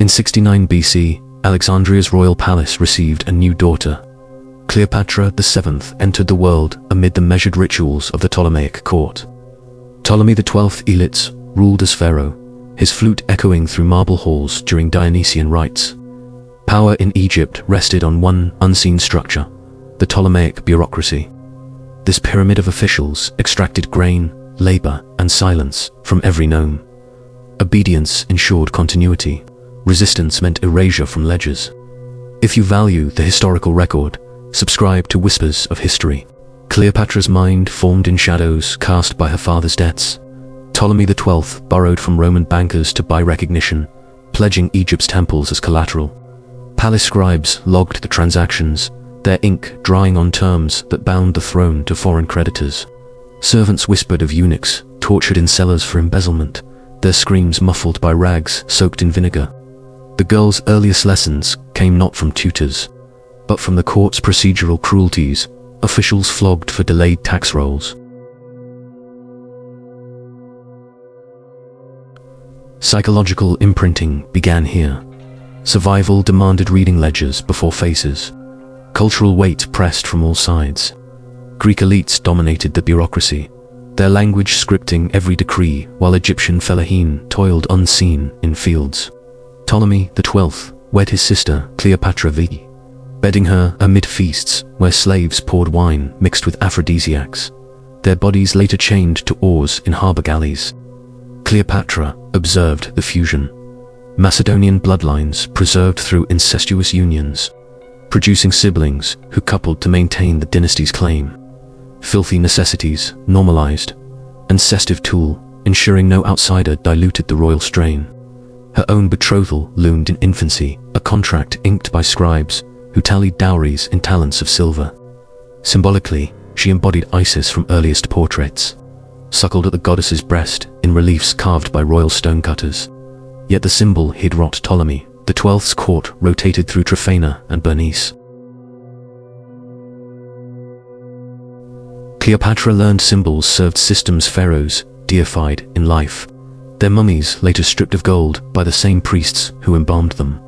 69 BC, Alexandria's royal palace received a new daughter. Cleopatra VII entered the world amid the measured rituals of the Ptolemaic court. Ptolemy XII Elitz ruled as pharaoh, his flute echoing through marble halls during Dionysian rites. Power in Egypt rested on one unseen structure, the Ptolemaic bureaucracy. This pyramid of officials extracted grain, labor, and silence from every nome. Obedience ensured continuity. Resistance meant erasure from ledgers. If you value the historical record, subscribe to Whispers of History. Cleopatra's mind formed in shadows cast by her father's debts. Ptolemy XII borrowed from Roman bankers to buy recognition, pledging Egypt's temples as collateral. Palace scribes logged the transactions, their ink drying on terms that bound the throne to foreign creditors. Servants whispered of eunuchs tortured in cellars for embezzlement, their screams muffled by rags soaked in vinegar. The girl's earliest lessons came not from tutors, but from the court's procedural cruelties, officials flogged for delayed tax rolls. Psychological imprinting began here. Survival demanded reading ledgers before faces. Cultural weight pressed from all sides. Greek elites dominated the bureaucracy, their language scripting every decree, while Egyptian fellaheen toiled unseen in fields. Ptolemy XII wed his sister Cleopatra V, bedding her amid feasts where slaves poured wine mixed with aphrodisiacs, their bodies later chained to oars in harbor galleys. Cleopatra observed the fusion. Macedonian bloodlines preserved through incestuous unions, producing siblings who coupled to maintain the dynasty's claim. Filthy necessities normalized, incestive tool ensuring no outsider diluted the royal strain. Her own betrothal loomed in infancy, a contract inked by scribes who tallied dowries in talents of silver. Symbolically, she embodied Isis from earliest portraits, suckled at the goddess's breast in reliefs carved by royal stonecutters. Yet the symbol hid rot. Ptolemy XII's court rotated through Tryphena and Bernice. Cleopatra learned symbols served systems pharaohs deified in life, their mummies later stripped of gold by the same priests who embalmed them.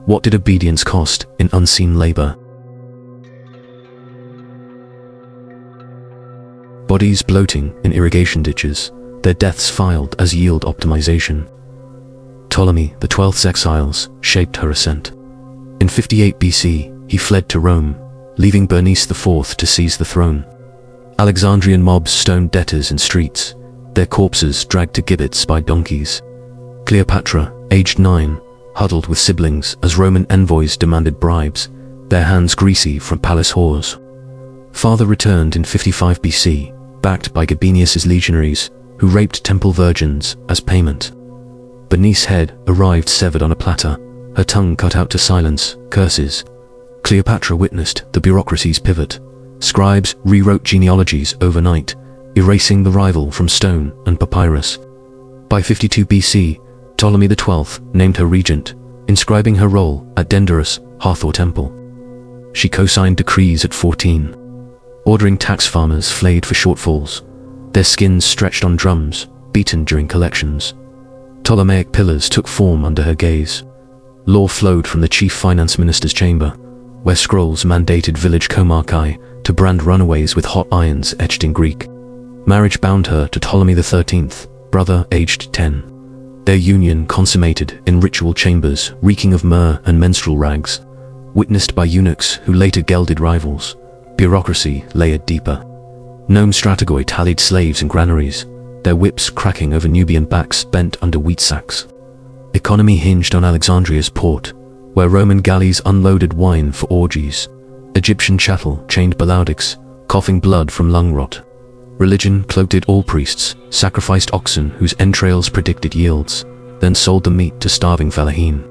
What did obedience cost in unseen labor? Bodies bloating in irrigation ditches, their deaths filed as yield optimization. Ptolemy XII's exiles shaped her ascent. In 58 BC, he fled to Rome, leaving Bernice IV to seize the throne. Alexandrian mobs stoned debtors in streets, their corpses dragged to gibbets by donkeys. Cleopatra, aged 9, huddled with siblings as Roman envoys demanded bribes, their hands greasy from palace whores. Father returned in 55 BC, backed by Gabinius's legionaries, who raped temple virgins as payment. Bernice's head arrived severed on a platter, her tongue cut out to silence curses. Cleopatra witnessed the bureaucracy's pivot. Scribes rewrote genealogies overnight, erasing the rival from stone and papyrus. By 52 BC, Ptolemy XII named her regent, inscribing her role at Denderus, Hathor Temple. She co-signed decrees at 14, ordering tax farmers flayed for shortfalls, their skins stretched on drums, beaten during collections. Ptolemaic pillars took form under her gaze. Law flowed from the chief finance minister's chamber, where scrolls mandated village comarchi to brand runaways with hot irons etched in Greek. Marriage bound her to Ptolemy XIII, brother aged 10. Their union consummated in ritual chambers reeking of myrrh and menstrual rags, witnessed by eunuchs who later gelded rivals. Bureaucracy layered deeper. Nome strategoi tallied slaves in granaries, their whips cracking over Nubian backs bent under wheat sacks. Economy hinged on Alexandria's port, where Roman galleys unloaded wine for orgies. Egyptian chattel chained balaudics, coughing blood from lung rot. Religion cloaked all priests, sacrificed oxen whose entrails predicted yields, then sold the meat to starving fellaheen.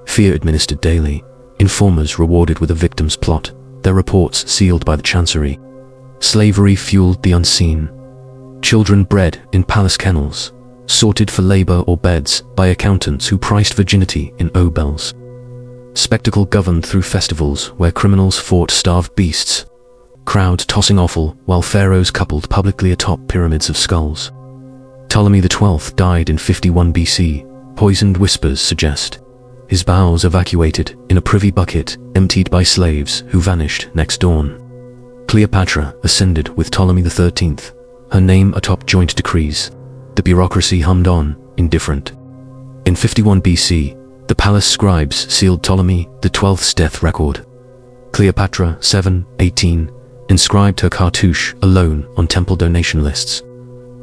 Fear administered daily, informers rewarded with a victim's plot, their reports sealed by the chancery. Slavery fueled the unseen. Children bred in palace kennels, sorted for labor or beds by accountants who priced virginity in obels. Spectacle governed through festivals where criminals fought starved beasts, crowds tossing offal while pharaohs coupled publicly atop pyramids of skulls. Ptolemy XII died in 51 BC, poisoned whispers suggest. his bowels evacuated in a privy bucket emptied by slaves who vanished next dawn. Cleopatra ascended with Ptolemy XIII, her name atop joint decrees. The bureaucracy hummed on, indifferent. In 51 BC, the palace scribes sealed Ptolemy XII's death record. Cleopatra 7:18 inscribed her cartouche alone on temple donation lists.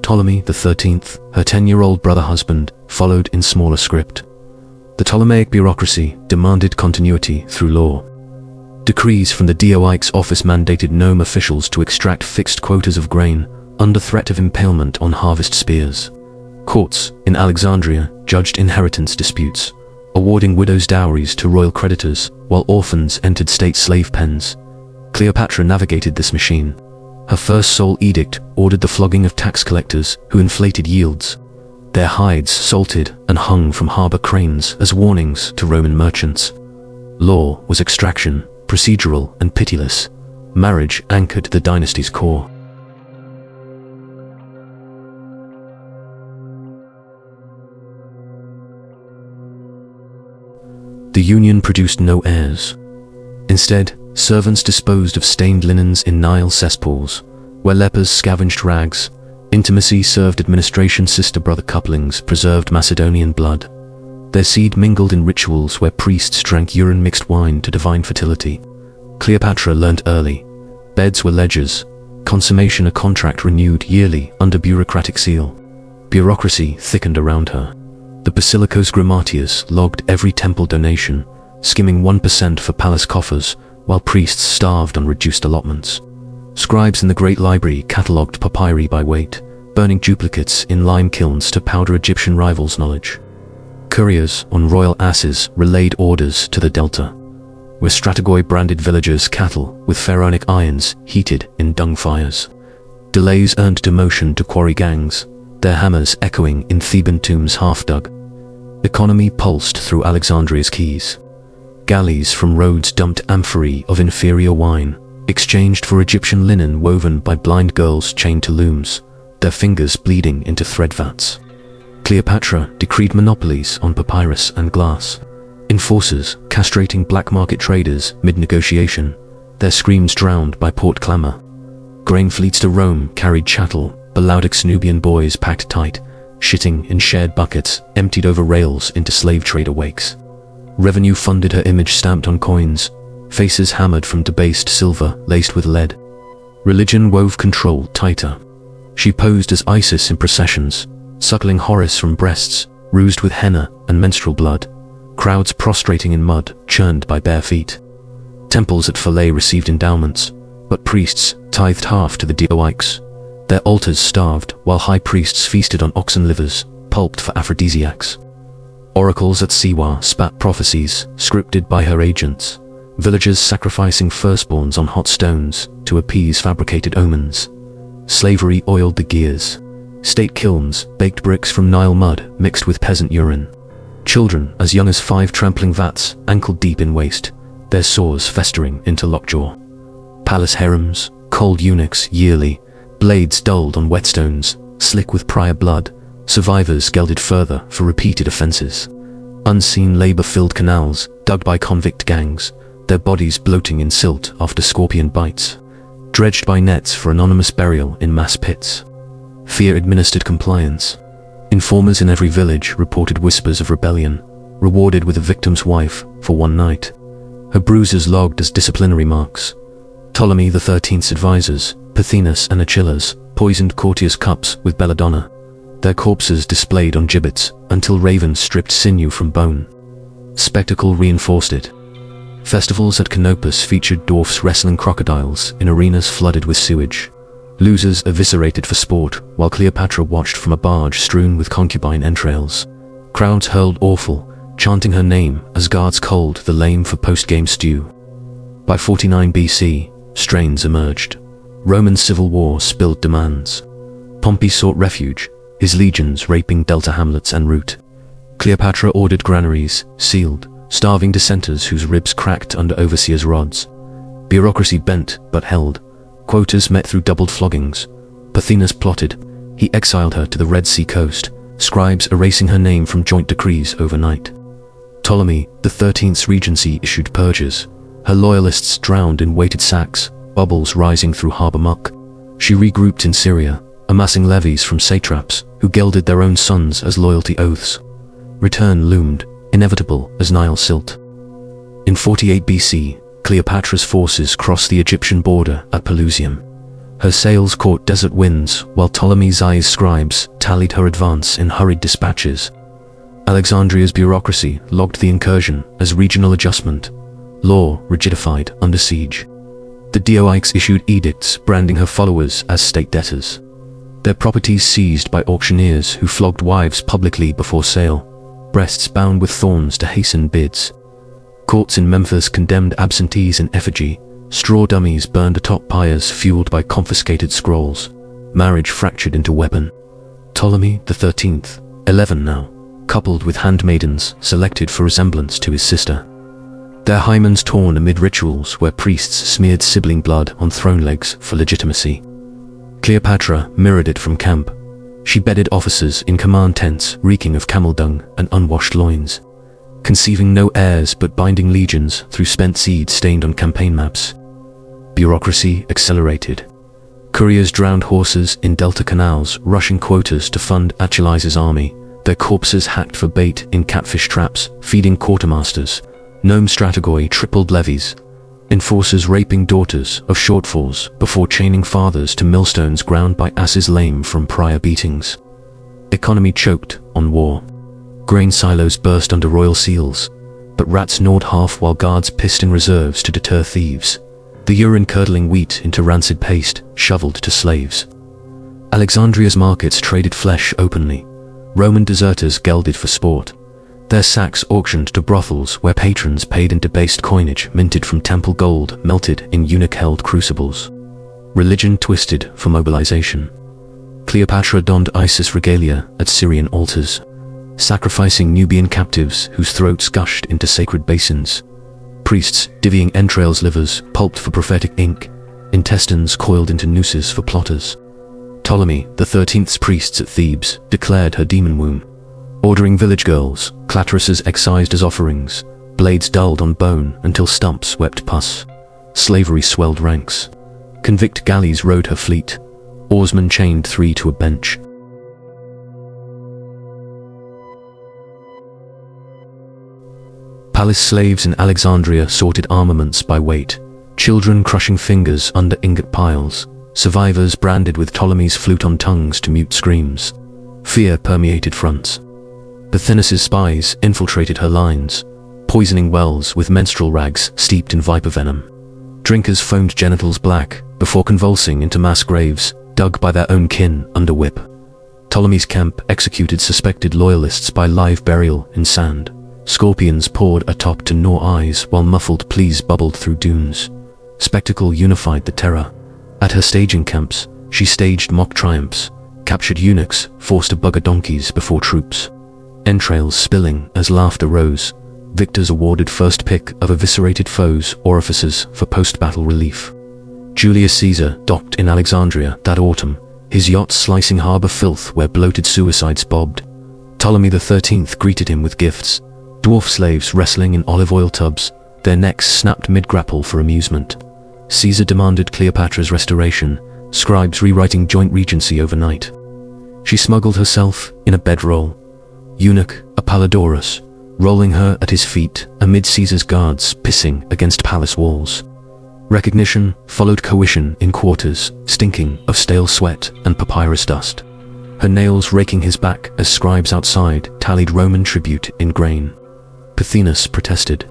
Ptolemy XIII, her 10-year-old brother-husband, followed in smaller script. The Ptolemaic bureaucracy demanded continuity through law. Decrees from the Dioic's office mandated nome officials to extract fixed quotas of grain under threat of impalement on harvest spears. Courts in Alexandria judged inheritance disputes, awarding widows' dowries to royal creditors while orphans entered state slave pens. Cleopatra navigated this machine. Her first sole edict ordered the flogging of tax collectors who inflated yields. Their hides salted and hung from harbor cranes as warnings to Roman merchants. Law was extraction, procedural and pitiless. Marriage anchored the dynasty's core. The union produced no heirs. Instead, servants disposed of stained linens in Nile cesspools, where lepers scavenged rags. Intimacy served administration, sister-brother couplings preserved Macedonian blood. Their seed mingled in rituals where priests drank urine-mixed wine to divine fertility. Cleopatra learnt early. Beds were ledgers, consummation a contract renewed yearly under bureaucratic seal. Bureaucracy thickened around her. The Basilicos Grammatias logged every temple donation, skimming 1% for palace coffers, while priests starved on reduced allotments. Scribes in the Great Library catalogued papyri by weight, burning duplicates in lime kilns to powder Egyptian rivals' knowledge. Couriers on royal asses relayed orders to the Delta, where Strategoi branded villagers' cattle with pharaonic irons heated in dung fires. Delays earned demotion to quarry gangs, their hammers echoing in Theban tombs half-dug. Economy pulsed through Alexandria's quays. Galleys from Rhodes dumped amphorae of inferior wine, exchanged for Egyptian linen woven by blind girls chained to looms, their fingers bleeding into thread vats. Cleopatra decreed monopolies on papyrus and glass. Enforcers castrating black market traders mid-negotiation, their screams drowned by port clamor. Grain fleets to Rome carried chattel, Balaudic Nubian boys packed tight, shitting in shared buckets emptied over rails into slave trader wakes. Revenue funded her image stamped on coins, faces hammered from debased silver laced with lead. Religion wove control tighter. She posed as Isis in processions, suckling Horus from breasts, rouged with henna and menstrual blood, crowds prostrating in mud churned by bare feet. Temples at Philae received endowments, but priests tithed half to the Dioics. Their altars starved while high priests feasted on oxen livers, pulped for aphrodisiacs. Oracles at Siwa spat prophecies, scripted by her agents, villagers sacrificing firstborns on hot stones to appease fabricated omens. Slavery oiled the gears. State kilns baked bricks from Nile mud mixed with peasant urine. Children as young as 5 trampling vats ankle-deep in waste, their sores festering into lockjaw. Palace harems, cold eunuchs yearly, blades dulled on whetstones, slick with prior blood, survivors gelded further for repeated offenses. Unseen labor-filled canals, dug by convict gangs, their bodies bloating in silt after scorpion bites. Dredged by nets for anonymous burial in mass pits. Fear-administered compliance. Informers in every village reported whispers of rebellion, rewarded with a victim's wife for one night. Her bruises logged as disciplinary marks. Ptolemy XIII's advisors, Pothinus and Achilles, poisoned courtiers' cups with belladonna, their corpses displayed on gibbets until ravens stripped sinew from bone. Spectacle reinforced it. Festivals at Canopus featured dwarfs wrestling crocodiles in arenas flooded with sewage. Losers eviscerated for sport, while Cleopatra watched from a barge strewn with concubine entrails. Crowds hurled awful, chanting her name as guards culled the lame for post-game stew. By 49 BC, strains emerged. Roman civil war spilled demands. Pompey sought refuge, his legions raping Delta hamlets en route. Cleopatra ordered granaries, sealed, starving dissenters whose ribs cracked under overseers' rods. Bureaucracy bent but held. Quotas met through doubled floggings. Pothinus plotted. He exiled her to the Red Sea coast, scribes erasing her name from joint decrees overnight. Ptolemy XIII's regency issued purges, her loyalists drowned in weighted sacks, bubbles rising through harbor muck. She regrouped in Syria, amassing levies from satraps who gelded their own sons as loyalty oaths. Return loomed, inevitable as Nile silt. In 48 BC, Cleopatra's forces crossed the Egyptian border at Pelusium. Her sails caught desert winds, while Ptolemy's scribes tallied her advance in hurried dispatches. Alexandria's bureaucracy logged the incursion as regional adjustment, law rigidified under siege. The Dioics issued edicts branding her followers as state debtors. Their properties seized by auctioneers who flogged wives publicly before sale, breasts bound with thorns to hasten bids. Courts in Memphis condemned absentees in effigy, straw dummies burned atop pyres fueled by confiscated scrolls, marriage fractured into weapon. Ptolemy XIII, 11 now, coupled with handmaidens selected for resemblance to his sister. Their hymens torn amid rituals where priests smeared sibling blood on throne legs for legitimacy. Cleopatra mirrored it from camp. She bedded officers in command tents reeking of camel dung and unwashed loins, conceiving no heirs but binding legions through spent seed stained on campaign maps. Bureaucracy accelerated. Couriers drowned horses in delta canals, rushing quotas to fund Achilles' army, their corpses hacked for bait in catfish traps, feeding quartermasters. Gnome strategoi tripled levies, enforcers raping daughters of shortfalls before chaining fathers to millstones ground by asses lame from prior beatings. Economy choked on war. Grain silos burst under royal seals, but rats gnawed half while guards pissed in reserves to deter thieves. The urine-curdling wheat into rancid paste, shoveled to slaves. Alexandria's markets traded flesh openly. Roman deserters gelded for sport. Their sacks auctioned to brothels where patrons paid in debased coinage minted from temple gold melted in eunuch-held crucibles. Religion twisted for mobilization. Cleopatra donned Isis regalia at Syrian altars, sacrificing Nubian captives whose throats gushed into sacred basins. Priests divvying entrails livers pulped for prophetic ink, intestines coiled into nooses for plotters. Ptolemy XIII's priests at Thebes declared her demon womb, ordering village girls, clatresses excised as offerings, blades dulled on bone until stumps wept pus. Slavery swelled ranks. Convict galleys rode her fleet. Oarsmen chained 3 to a bench. Palace slaves in Alexandria sorted armaments by weight, children crushing fingers under ingot piles, survivors branded with Ptolemy's flute on tongues to mute screams. Fear permeated fronts. Pothinus's spies infiltrated her lines, poisoning wells with menstrual rags steeped in viper venom. Drinkers foamed genitals black before convulsing into mass graves, dug by their own kin under whip. Ptolemy's camp executed suspected loyalists by live burial in sand. Scorpions poured atop to gnaw eyes while muffled pleas bubbled through dunes. Spectacle unified the terror. At her staging camps, she staged mock triumphs, captured eunuchs forced to bugger donkeys before troops. Entrails spilling as laughter rose, victors awarded first pick of eviscerated foes' orifices for post-battle relief. Julius Caesar docked in Alexandria that autumn, his yacht slicing harbor filth where bloated suicides bobbed. Ptolemy XIII greeted him with gifts, dwarf slaves wrestling in olive oil tubs, their necks snapped mid-grapple for amusement. Caesar demanded Cleopatra's restoration, scribes rewriting joint regency overnight. She smuggled herself in a bedroll. Eunuch Apollodorus, rolling her at his feet amid Caesar's guards pissing against palace walls. Recognition followed coition in quarters, stinking of stale sweat and papyrus dust. Her nails raking his back as scribes outside tallied Roman tribute in grain. Pothinus protested.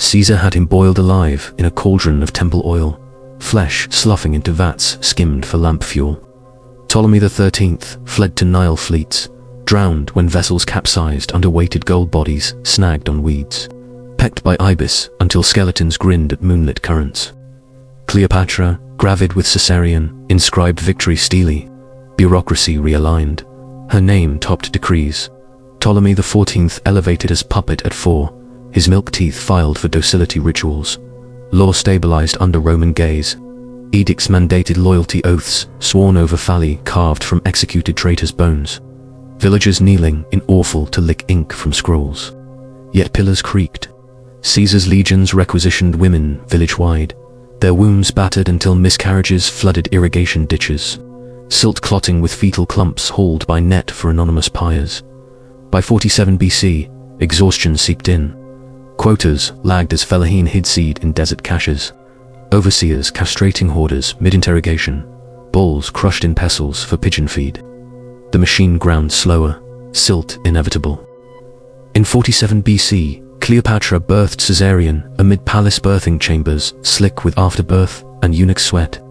Caesar had him boiled alive in a cauldron of temple oil, flesh sloughing into vats skimmed for lamp fuel. Ptolemy XIII fled to Nile fleets, drowned when vessels capsized under weighted gold bodies snagged on weeds, pecked by ibis until skeletons grinned at moonlit currents. Cleopatra, gravid with Caesarean, inscribed victory steely. Bureaucracy realigned. Her name topped decrees. Ptolemy XIV elevated as puppet at 4, his milk teeth filed for docility rituals. Law stabilized under Roman gaze. Edicts mandated loyalty oaths, sworn over phalli carved from executed traitors' bones. Villagers kneeling in awful to lick ink from scrolls. yet pillars creaked. Caesar's legions requisitioned women village-wide, their wombs battered until miscarriages flooded irrigation ditches, silt clotting with fetal clumps hauled by net for anonymous pyres. By 47 BC, exhaustion seeped in. Quotas lagged as Fellahin hid seed in desert caches, overseers castrating hoarders mid-interrogation, bulls crushed in pestles for pigeon feed. The machine ground slower, silt inevitable. In 47 BC, Cleopatra birthed Caesarean amid palace birthing chambers slick with afterbirth and eunuch sweat.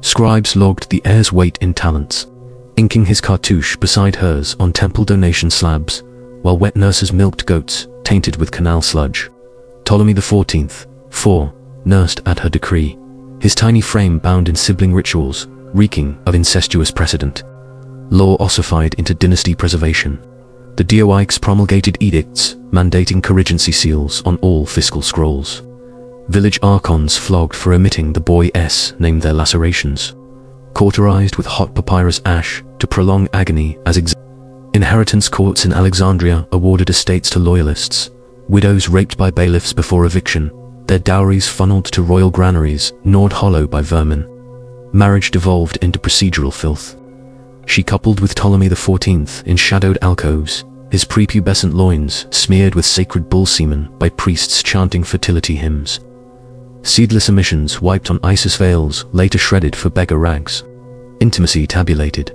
Scribes logged the heir's weight in talents, inking his cartouche beside hers on temple donation slabs, while wet nurses milked goats tainted with canal sludge. Ptolemy XIV, nursed at her decree, his tiny frame bound in sibling rituals, reeking of incestuous precedent. Law ossified into dynasty preservation. The Dioics promulgated edicts mandating corrigency seals on all fiscal scrolls. Village archons flogged for omitting the boy S named their lacerations, cauterized with hot papyrus ash to prolong agony as inheritance courts in Alexandria awarded estates to loyalists, widows raped by bailiffs before eviction, their dowries funneled to royal granaries gnawed hollow by vermin. Marriage devolved into procedural filth. She coupled with Ptolemy XIV in shadowed alcoves, his prepubescent loins smeared with sacred bull semen by priests chanting fertility hymns. Seedless emissions wiped on Isis veils later shredded for beggar rags. Intimacy tabulated.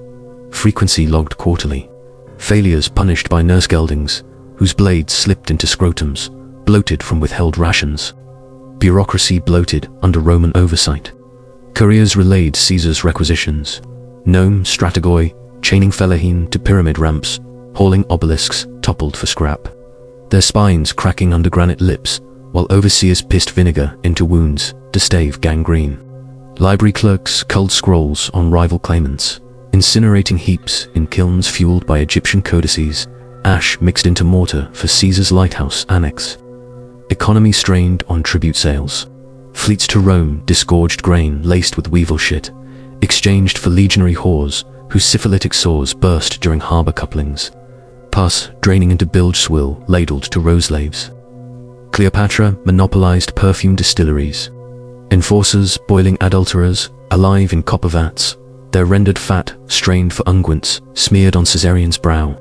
Frequency logged quarterly. Failures punished by nurse geldings, whose blades slipped into scrotums, bloated from withheld rations. Bureaucracy bloated under Roman oversight. Couriers relayed Caesar's requisitions. Gnome strategoi, chaining Fellahin to pyramid ramps, hauling obelisks toppled for scrap. Their spines cracking under granite lips, while overseers pissed vinegar into wounds to stave gangrene. Library clerks culled scrolls on rival claimants, incinerating heaps in kilns fueled by Egyptian codices, ash mixed into mortar for Caesar's lighthouse annex. Economy strained on tribute sales. Fleets to Rome disgorged grain laced with weevil shit, exchanged for legionary whores whose syphilitic sores burst during harbor couplings. Pus draining into bilge swill ladled to roselaves. Cleopatra monopolized perfume distilleries. Enforcers boiling adulterers, alive in copper vats, their rendered fat strained for unguents smeared on Caesarean's brow.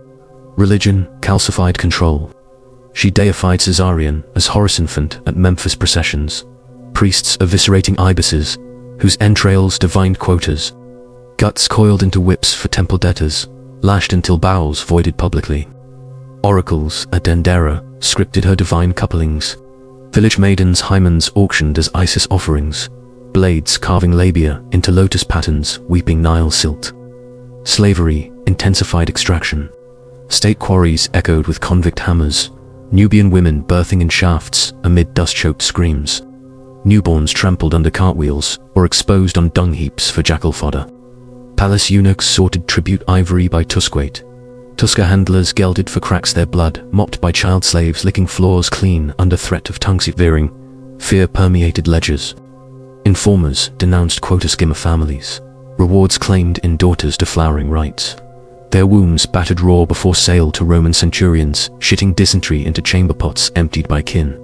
Religion calcified control. She deified Caesarion as Horus infant at Memphis processions. Priests eviscerating ibises, whose entrails divined quotas. Guts coiled into whips for temple debtors, lashed until bowels voided publicly. Oracles at Dendera scripted her divine couplings. Village maidens' hymens auctioned as Isis offerings, blades carving labia into lotus patterns weeping Nile silt. Slavery intensified extraction. State quarries echoed with convict hammers, Nubian women birthing in shafts amid dust-choked screams. Newborns trampled under cartwheels or exposed on dung heaps for jackal fodder. Palace eunuchs sorted tribute ivory by tuskweight. Tusker handlers gelded for cracks their blood, mopped by child slaves licking floors clean under threat of tongue severing. Fear permeated ledgers. Informers denounced quota skimmer families. Rewards claimed in daughters deflowering rights. Their wombs battered raw before sale to Roman centurions, shitting dysentery into chamber pots emptied by kin.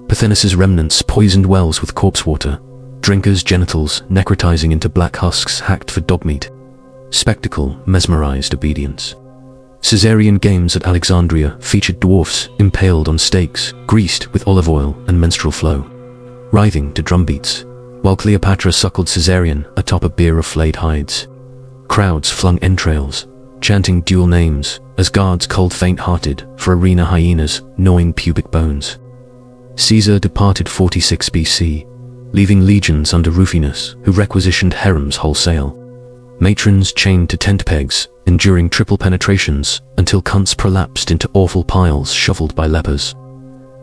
Parthenis's remnants poisoned wells with corpse water, drinkers' genitals necrotizing into black husks hacked for dog meat. Spectacle mesmerized obedience. Caesarean games at Alexandria featured dwarfs impaled on stakes, greased with olive oil and menstrual flow, writhing to drum beats, while Cleopatra suckled Caesarean atop a bier of flayed hides. Crowds flung entrails, chanting dual names as guards culled faint-hearted for arena hyenas gnawing pubic bones. Caesar departed 46 BC, leaving legions under Rufinus who requisitioned harems wholesale. Matrons chained to tent pegs, enduring triple penetrations until cunts prolapsed into awful piles shoveled by lepers.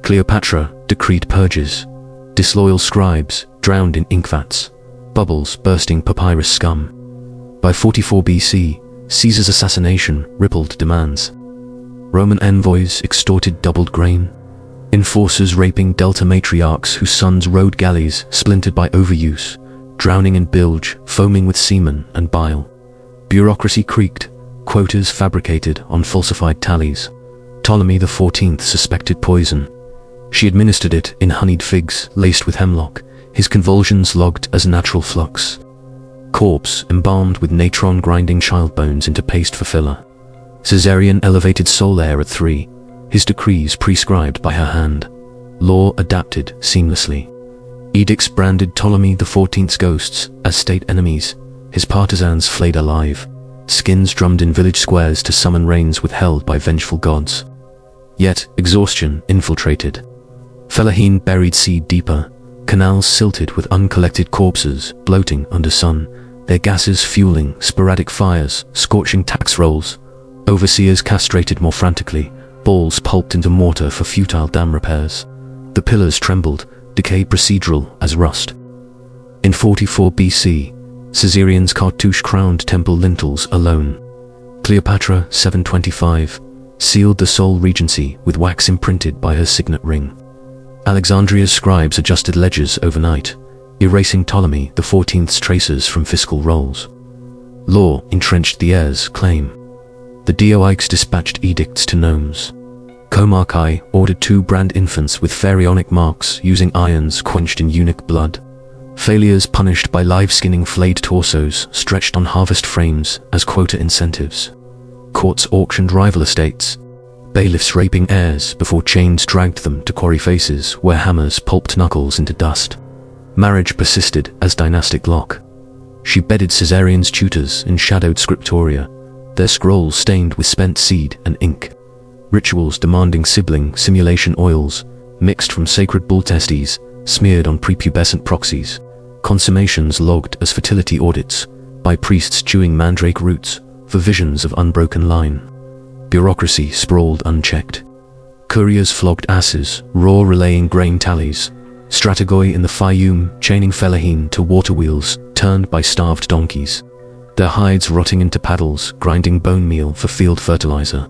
Cleopatra decreed purges. Disloyal scribes drowned in ink vats, bubbles bursting papyrus scum. By 44 BC, Caesar's assassination rippled demands. Roman envoys extorted doubled grain. Enforcers raping Delta matriarchs whose sons rode galleys splintered by overuse, drowning in bilge, foaming with semen and bile. Bureaucracy creaked, quotas fabricated on falsified tallies. Ptolemy XIV suspected poison. She administered it in honeyed figs laced with hemlock, his convulsions logged as natural flux. Corpse embalmed with natron grinding child bones into paste for filler. Caesarean elevated soul heir at 3, his decrees prescribed by her hand. Law adapted seamlessly. Edicts branded Ptolemy XIV's ghosts as state enemies, his partisans flayed alive, skins drummed in village squares to summon rains withheld by vengeful gods. Yet exhaustion infiltrated. Fellahin buried seed deeper, canals silted with uncollected corpses bloating under sun, their gases fueling sporadic fires, scorching tax rolls. Overseers castrated more frantically, balls pulped into mortar for futile dam repairs. The pillars trembled, decay procedural as rust. In 44 BC, Caesareans cartouche-crowned temple lintels alone. Cleopatra 725 sealed the sole regency with wax imprinted by her signet ring. Alexandria's scribes adjusted ledgers overnight, erasing Ptolemy XIV's traces from fiscal rolls. Law entrenched the heir's claim. The Dioics dispatched edicts to gnomes. Comarchi ordered to brand infants with pharaonic marks using irons quenched in eunuch blood. Failures punished by live-skinning flayed torsos stretched on harvest frames as quota incentives. Courts auctioned rival estates, bailiffs raping heirs before chains dragged them to quarry faces where hammers pulped knuckles into dust. Marriage persisted as dynastic lock. She bedded Caesarean's tutors in shadowed scriptoria, their scrolls stained with spent seed and ink. Rituals demanding sibling simulation oils, mixed from sacred bull testes, smeared on prepubescent proxies. Consummations logged as fertility audits, by priests chewing mandrake roots for visions of unbroken line. Bureaucracy sprawled unchecked. Couriers flogged asses, raw relaying grain tallies. Strategoi in the Fayum chaining Fellahin to water wheels turned by starved donkeys. Their hides rotting into paddles, grinding bone meal for field fertilizer.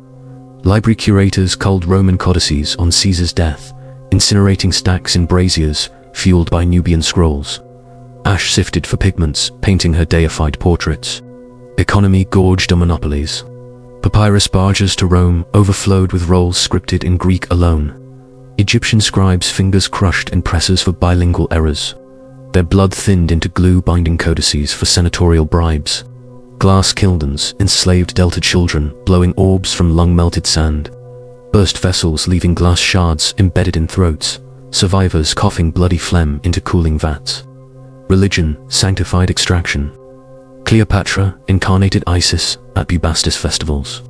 Library curators culled Roman codices on Caesar's death, incinerating stacks in braziers, fueled by Nubian scrolls. Ash sifted for pigments, painting her deified portraits. Economy gorged on monopolies. Papyrus barges to Rome overflowed with rolls scripted in Greek alone. Egyptian scribes' fingers crushed in presses for bilingual errors. Their blood thinned into glue-binding codices for senatorial bribes. Glass kildens enslaved delta children, blowing orbs from lung-melted sand. Burst vessels leaving glass shards embedded in throats, survivors coughing bloody phlegm into cooling vats. Religion sanctified extraction. Cleopatra incarnated Isis at Bubastis festivals.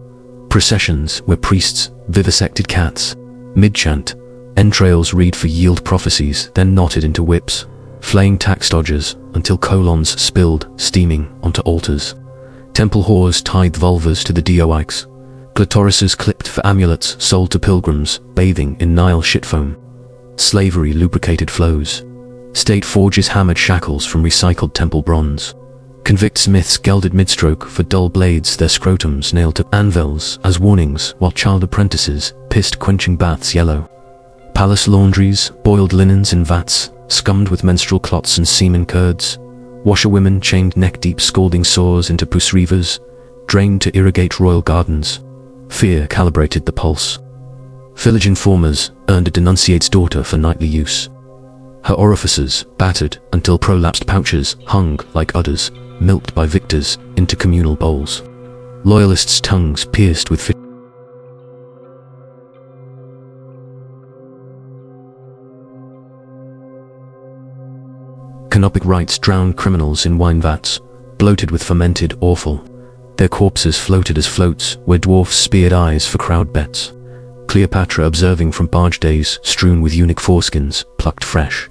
Processions where priests vivisected cats. Mid-chant, entrails read for yield prophecies, then knotted into whips, flaying tax dodgers until colons spilled, steaming, onto altars. Temple whores tied vulvas to the Dioics. Clitorises clipped for amulets sold to pilgrims bathing in Nile shitfoam. Slavery lubricated flows. State forges hammered shackles from recycled temple bronze. Convict smiths gelded midstroke for dull blades, their scrotums nailed to anvils as warnings, while child apprentices pissed quenching baths yellow. Palace laundries boiled linens in vats, scummed with menstrual clots and semen curds. Washerwomen chained neck-deep scalding sores into pusrivers, drained to irrigate royal gardens. Fear calibrated the pulse. Village informers earned a denunciate's daughter for nightly use. Her orifices battered until prolapsed pouches hung like udders, milked by victors into communal bowls. Loyalists' tongues pierced with Canopic rites drowned criminals in wine vats, bloated with fermented offal. Their corpses floated as floats where dwarfs speared eyes for crowd bets. Cleopatra observing from barge days strewn with eunuch foreskins, plucked fresh.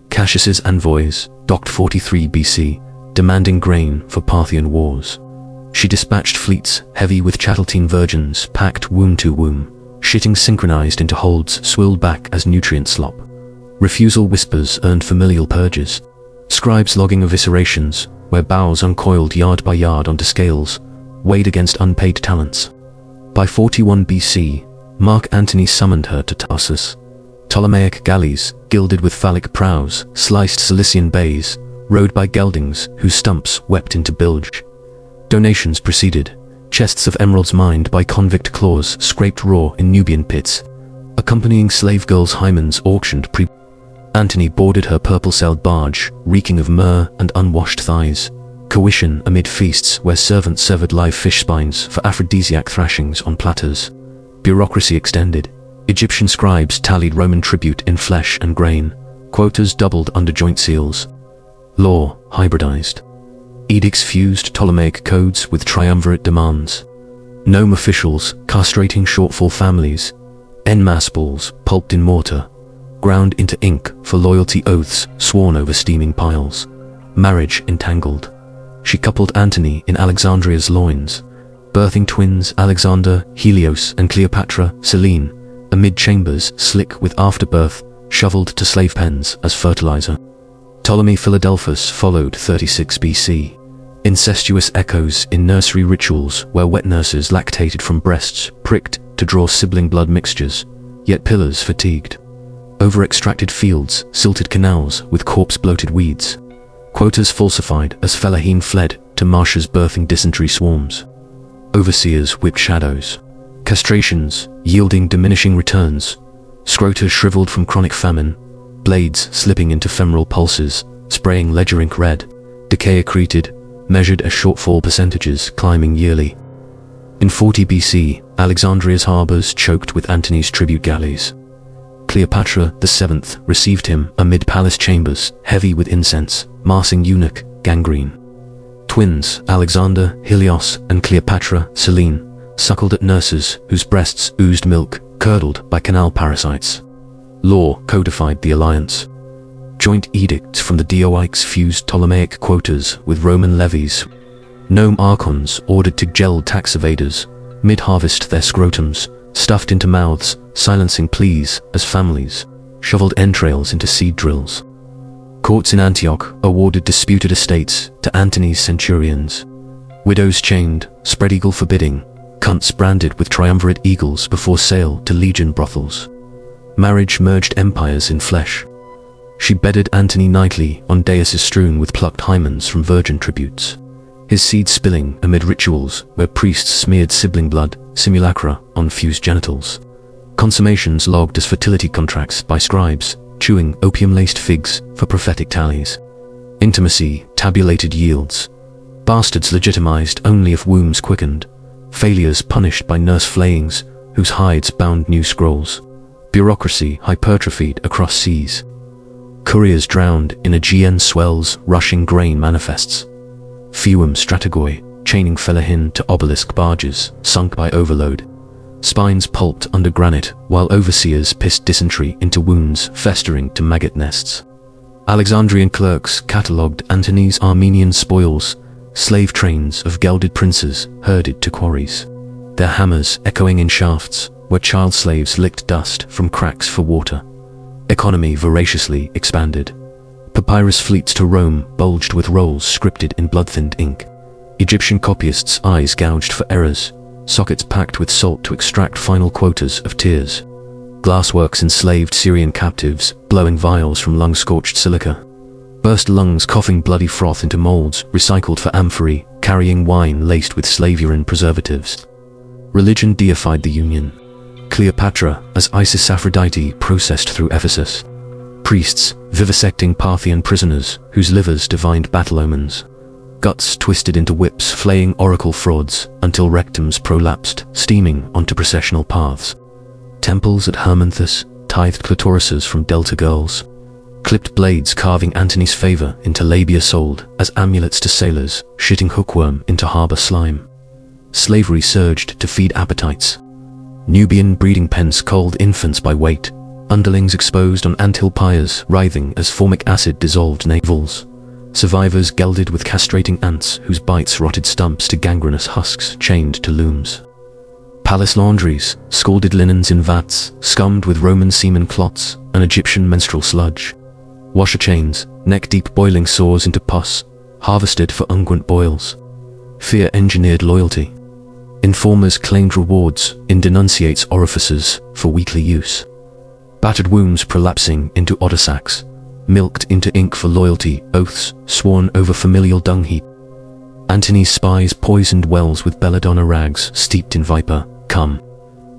Cassius's envoys docked 43 BC, demanding grain for Parthian wars. She dispatched fleets heavy with chatteltine virgins packed womb to womb, shitting synchronized into holds swilled back as nutrient slop. Refusal whispers earned familial purges. Scribes logging eviscerations, where bows uncoiled yard by yard onto scales, weighed against unpaid talents. By 41 BC, Mark Antony summoned her to Tarsus. Ptolemaic galleys, gilded with phallic prows, sliced Cilician bays, rowed by geldings whose stumps wept into bilge. Donations proceeded, chests of emeralds mined by convict claws scraped raw in Nubian pits, accompanying slave girls' hymens auctioned Antony boarded her purple-sailed barge, reeking of myrrh and unwashed thighs. Coition amid feasts where servants severed live fish spines for aphrodisiac thrashings on platters. Bureaucracy extended. Egyptian scribes tallied Roman tribute in flesh and grain. Quotas doubled under joint seals. Law hybridized. Edicts fused Ptolemaic codes with triumvirate demands. Nome officials castrating shortfall families. En masse balls pulped in mortar, ground into ink for loyalty oaths sworn over steaming piles. Marriage entangled. She coupled Antony in Alexandria's loins, birthing twins Alexander, Helios, and Cleopatra, Selene, amid chambers slick with afterbirth, shoveled to slave pens as fertilizer. Ptolemy Philadelphus followed 36 BC. Incestuous echoes in nursery rituals where wet nurses lactated from breasts pricked to draw sibling blood mixtures, yet pillars fatigued. Over-extracted fields, silted canals with corpse-bloated weeds. Quotas falsified as Fellahin fled to marshes birthing dysentery swarms. Overseers whipped shadows. Castrations, yielding diminishing returns. Scrota shriveled from chronic famine. Blades slipping into femoral pulses, spraying ledger ink red. Decay accreted, measured as shortfall percentages climbing yearly. In 40 BC, Alexandria's harbors choked with Antony's tribute galleys. Cleopatra VII received him amid palace chambers, heavy with incense, massing eunuch, gangrene. Twins, Alexander, Helios, and Cleopatra, Selene, suckled at nurses whose breasts oozed milk, curdled by canal parasites. Law codified the alliance. Joint edicts from the Dioics fused Ptolemaic quotas with Roman levies. Nome archons ordered to gel tax evaders, mid-harvest their scrotums, stuffed into mouths, silencing pleas as families shoveled entrails into seed drills. Courts in Antioch awarded disputed estates to Antony's centurions. Widows chained, spread eagle forbidding, cunts branded with triumvirate eagles before sale to legion brothels. Marriage merged empires in flesh. She bedded Antony nightly on daises strewn with plucked hymens from virgin tributes, his seed spilling amid rituals where priests smeared sibling blood, simulacra on fused genitals. Consummations logged as fertility contracts by scribes, chewing opium-laced figs for prophetic tallies. Intimacy tabulated yields. Bastards legitimized only if wombs quickened. Failures punished by nurse flayings, whose hides bound new scrolls. Bureaucracy hypertrophied across seas. Couriers drowned in Aegean swells rushing grain manifests. Fewum strategoi, chaining Fellahin to obelisk barges, sunk by overload. Spines pulped under granite, while overseers pissed dysentery into wounds festering to maggot nests. Alexandrian clerks catalogued Antony's Armenian spoils, slave trains of gelded princes herded to quarries, their hammers echoing in shafts where child slaves licked dust from cracks for water. Economy voraciously expanded. Papyrus fleets to Rome bulged with rolls scripted in blood-thinned ink. Egyptian copyists' eyes gouged for errors, sockets packed with salt to extract final quotas of tears. Glassworks enslaved Syrian captives, blowing vials from lung-scorched silica. Burst lungs coughing bloody froth into molds recycled for amphorae, carrying wine laced with slave urine preservatives. Religion deified the union. Cleopatra as Isis Aphrodite processed through Ephesus. Priests vivisecting Parthian prisoners whose livers divined battle omens. Guts twisted into whips flaying oracle frauds until rectums prolapsed, steaming onto processional paths. Temples at Hermonthus tithed clitorises from Delta girls. Clipped blades carving Antony's favor into labia sold as amulets to sailors, shitting hookworm into harbor slime. Slavery surged to feed appetites. Nubian breeding pens culled infants by weight, underlings exposed on anthill pyres writhing as formic acid dissolved navels. Survivors gelded with castrating ants whose bites rotted stumps to gangrenous husks chained to looms. Palace laundries, scalded linens in vats, scummed with Roman semen clots and Egyptian menstrual sludge. Washer chains, neck-deep boiling sores into pus, harvested for unguent boils. Fear-engineered loyalty. Informers claimed rewards in denunciates' orifices for weekly use. Battered wombs prolapsing into otter sacks, milked into ink for loyalty, oaths sworn over familial dung heap. Antony's spies poisoned wells with belladonna rags steeped in viper, cum.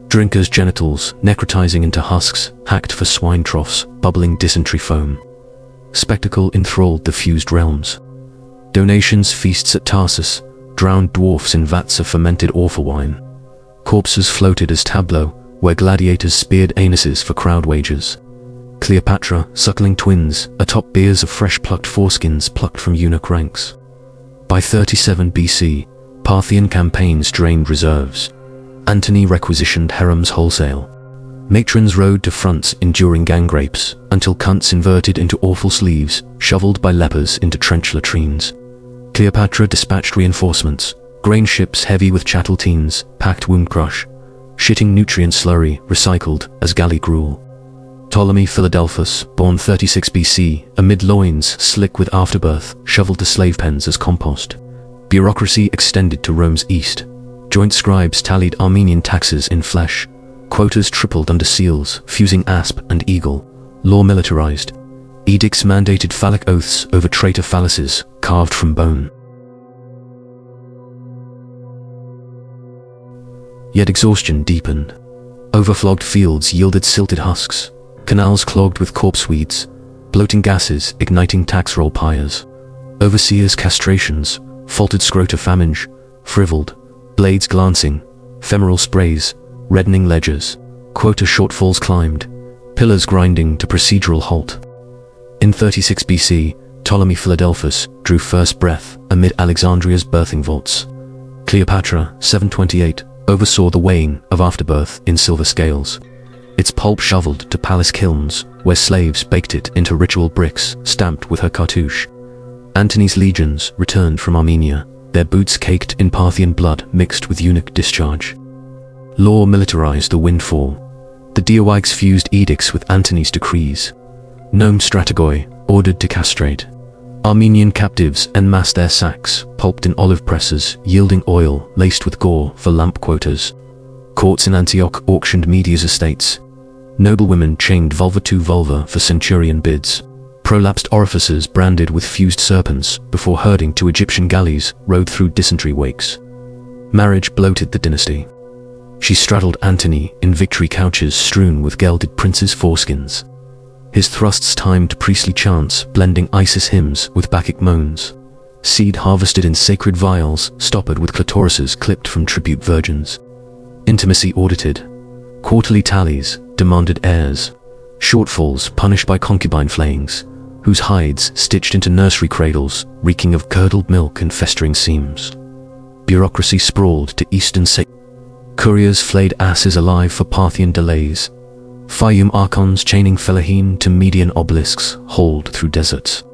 Drinkers' genitals necrotizing into husks, hacked for swine troughs, bubbling dysentery foam. Spectacle enthralled the fused realms. Donations feasts at Tarsus, drowned dwarfs in vats of fermented awful wine. Corpses floated as tableau, where gladiators speared anuses for crowd wagers. Cleopatra suckling twins atop biers of fresh-plucked foreskins plucked from eunuch ranks. By 37 BC, Parthian campaigns drained reserves. Antony requisitioned harems wholesale. Matrons rode to fronts enduring gang rapes, until cunts inverted into awful sleeves, shoveled by lepers into trench latrines. Cleopatra dispatched reinforcements, grain ships heavy with chattel teens, packed wound crush, shitting nutrient slurry recycled as galley gruel. Ptolemy Philadelphus, born 36 BC, amid loins slick with afterbirth, shoveled to slave pens as compost. Bureaucracy extended to Rome's east. Joint scribes tallied Armenian taxes in flesh. Quotas tripled under seals, fusing asp and eagle. Law militarized. Edicts mandated phallic oaths over traitor phalluses, carved from bone. Yet exhaustion deepened. Overflogged fields yielded silted husks. Canals clogged with corpse weeds, bloating gases igniting tax roll pyres. Overseers' castrations, faulted scrota faminge, frivoled, blades glancing, femoral sprays, reddening ledgers, quota shortfalls climbed, pillars grinding to procedural halt. In 36 BC, Ptolemy Philadelphus drew first breath amid Alexandria's birthing vaults. Cleopatra, 728, oversaw the weighing of afterbirth in silver scales. Its pulp shoveled to palace kilns, where slaves baked it into ritual bricks stamped with her cartouche. Antony's legions returned from Armenia, their boots caked in Parthian blood mixed with eunuch discharge. Law militarized the windfall. The Dioigs fused edicts with Antony's decrees. Nome strategoi, ordered to castrate. Armenian captives enmassed their sacks, pulped in olive presses, yielding oil laced with gore for lamp quotas. Courts in Antioch auctioned Media's estates. Noblewomen chained vulva to vulva for centurion bids. Prolapsed orifices branded with fused serpents before herding to Egyptian galleys rode through dysentery wakes. Marriage bloated the dynasty. She straddled Antony in victory couches strewn with gelded princes' foreskins. His thrusts timed priestly chants blending Isis hymns with Bacchic moans. Seed harvested in sacred vials stoppered with clitorises clipped from tribute virgins. Intimacy audited. Quarterly tallies demanded heirs. Shortfalls punished by concubine flayings, whose hides stitched into nursery cradles reeking of curdled milk and festering seams. Bureaucracy sprawled to eastern couriers flayed asses alive for Parthian delays. Fayum archons chaining Fellahin to Median obelisks hauled through deserts.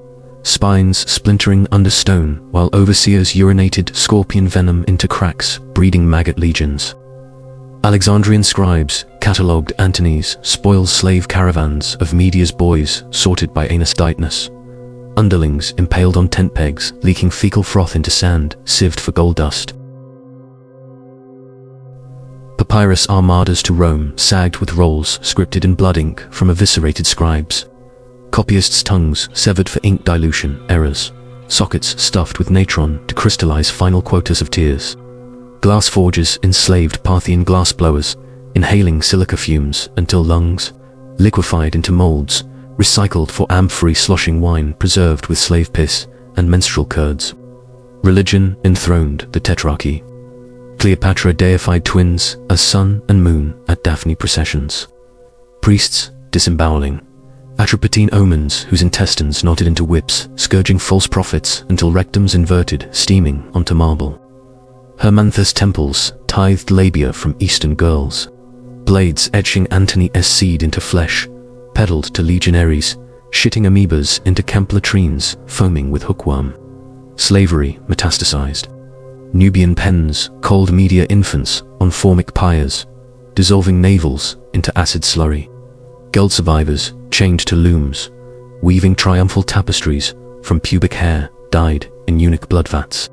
Spines splintering under stone while overseers urinated scorpion venom into cracks, breeding maggot legions. Alexandrian scribes catalogued Antony's spoils slave caravans of Media's boys sorted by anus dightonous. Underlings impaled on tent pegs, leaking fecal froth into sand, sieved for gold dust. Papyrus armadas to Rome sagged with rolls scripted in blood ink from eviscerated scribes. Copyists' tongues severed for ink dilution errors. Sockets stuffed with natron to crystallize final quotas of tears. Glass forges enslaved Parthian glassblowers, inhaling silica fumes until lungs, liquefied into molds, recycled for amphory sloshing wine preserved with slave piss and menstrual curds. Religion enthroned the tetrarchy. Cleopatra deified twins as sun and moon at Daphne processions. Priests disemboweling. Atropatene omens whose intestines knotted into whips, scourging false prophets until rectums inverted, steaming onto marble. Hermanthus temples tithed labia from eastern girls. Blades etching Antony's seed into flesh, peddled to legionaries, shitting amoebas into camp latrines, foaming with hookworm. Slavery metastasized. Nubian pens cold Media infants on formic pyres, dissolving navels into acid slurry. Guild survivors chained to looms, weaving triumphal tapestries from pubic hair dyed in eunuch blood vats.